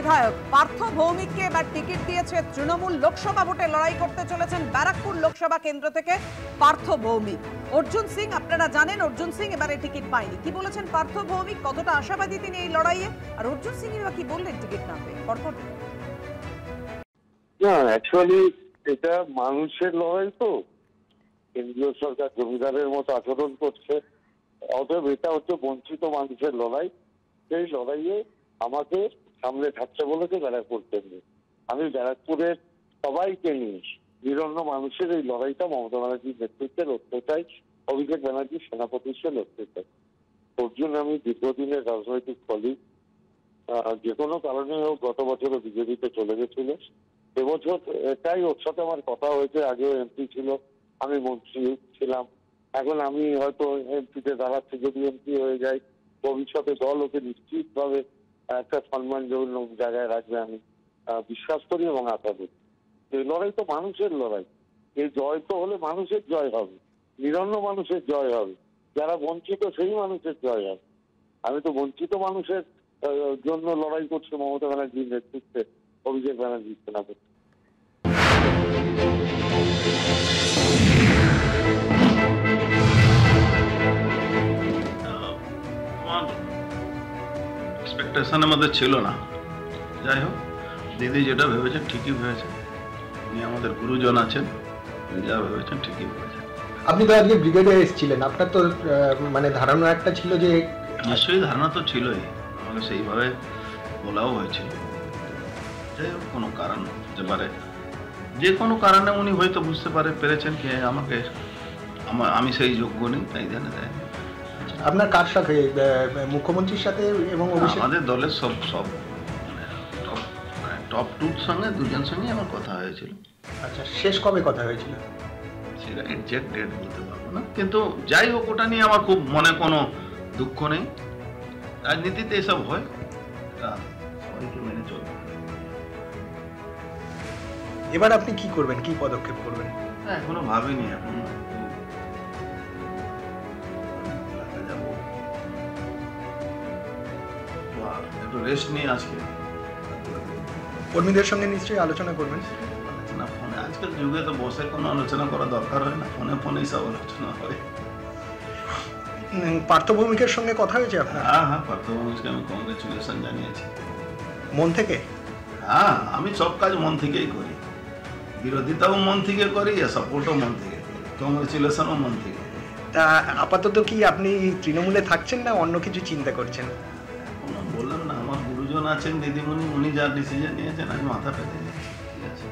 বিধায়ক পার্থ ভৌমিককে এবার টিকিট দিয়েছে তৃণমূল। লোকসভা ভোটে লড়াই করতে চলেছেন ব্যারাকপুর লোকসভা কেন্দ্র থেকে পার্থ ভৌমিক। অর্জুন সিং, আপনারা জানেন অর্জুন সিং এবারে টিকিট পায়নি। কি বলেছেন পার্থ ভৌমিক, কতটা আশাবাদী তিনি এই লড়াইয়ে, আর অর্জুন সিং এবার কি বললেন টিকিট না পেয়ে? পরপর না, অ্যাকচুয়ালি এটা মানুষের লড়াই তো। কেন্দ্রীয় সরকার জমিদারের মতো আচরণ করছে, অতএব এটা হচ্ছে বঞ্চিত মানুষের লড়াই। সেই লড়াইয়ে আমাকে সামনে থাকতে বলেছে ব্যারাকপুর কেন্দ্রে। আমি ব্যারাকপুরের সবাইকে নিয়ে নিরন্ন মানুষের এই লড়াইটা মমতা ব্যানার্জির নেতৃত্বে লড়তে চাই, অভিষেক ব্যানার্জির সেনাপতিত্বে লড়তে চাই। অর্জুন আমি দীর্ঘদিনের রাজনৈতিক কলিগ, যে কোনো কারণে ও গত বছরও বিজেপিতে চলে গেছিল। এবছর এটাই ওর সাথে আমার কথা হয়েছে, আগেও এমপি ছিল, আমি মন্ত্রী ছিলাম, এখন আমি হয়তো এমপিতে দাঁড়াচ্ছি, যদি এমপি হয়ে যাই ভবিষ্যতে দল ওকে নিশ্চিতভাবে একটা সম্মানজনক জায়গায় রাখবে আমি বিশ্বাস করি এবং আশা করি। এই লড়াই তো মানুষের লড়াই, এই জয় তো হলে মানুষের জয় হবে, নিরন্ন মানুষের জয় হবে, যারা বঞ্চিত সেই মানুষের জয় হবে। আমি তো বঞ্চিত মানুষের জন্য লড়াই করছি মমতা ব্যানার্জির নেতৃত্বে, অভিষেক ব্যানার্জির সেনাপতি। এক্সপেকটেশন আমাদের ছিল না। যাই হোক, দিদি যেটা ভেবেছেন ঠিকই ভেবেছেন, উনি আমাদের গুরুজন আছেন, উনি যা ভেবেছেন ঠিকই ভেবেছেন। আপনি তো আজকে ব্রিগেডে এসেছিলেন, আপনার তো মানে ধারণা একটা ছিল যে নিশ্চয়ই ধারণা তো ছিলই, আমাকে সেইভাবে বলাও হয়েছিল। যাই হোক, কোনো কারণ হতে পারে, যে কোনো কারণে উনি হয়তো বুঝতে পেরেছেন কি আমাকে আমি সেই যোগ্য নেই, তাই জানে দেয়। আপনার কার সাথে, মুখ্যমন্ত্রীর সাথে এবং আমাদের দলের সব টপ টুর সঙ্গে দুজন সঙ্গে আমার কথা হয়েছিল। আচ্ছা, শেষ কবে কথা হয়েছিল? সেটা এক্সাক্ট ডেট বলতে পারবো না, কিন্তু যাই হোক, ওটা নিয়ে আমার খুব মনে কোনো দুঃখ নেই। রাজনীতিতে এসব হয়, এটা সবাইকে মেনে চলবে। এবার আপনি কি করবেন, কি পদক্ষেপ করবেন? এখনো ভাবিনি, এখন যাবো একটু রেস্ট নিয়ে আজকে। কর্মীদের সঙ্গে নিশ্চয়ই আলোচনা করবেন না ফোনে, আজকের যুগে তো বসে কোনো আলোচনা করা দরকার হয় না, ফোনেই সব আলোচনা হয়। পার্থ ভৌমিকের সঙ্গে কথা হয়েছে আপনার? হ্যাঁ, পার্থ ভৌমিককে আমি কংগ্রেচুলেশন জানিয়েছি মন থেকে। হ্যাঁ, আমি সব কাজ মন থেকেই করি, বিরোধিতাও মন থেকে করি, সাপোর্টও মন থেকে করি, কংগ্রেচুলেশনও মন থেকে। তা আপাতত কি আপনি তৃণমূলে থাকছেন না অন্য কিছু চিন্তা করছেন? বললাম না, আমার গুরুজন আছেন দিদিমণি, উনি যা ডিসিশন নিয়েছেন আমি মাথা পেতে নিয়েছি। ঠিক আছে।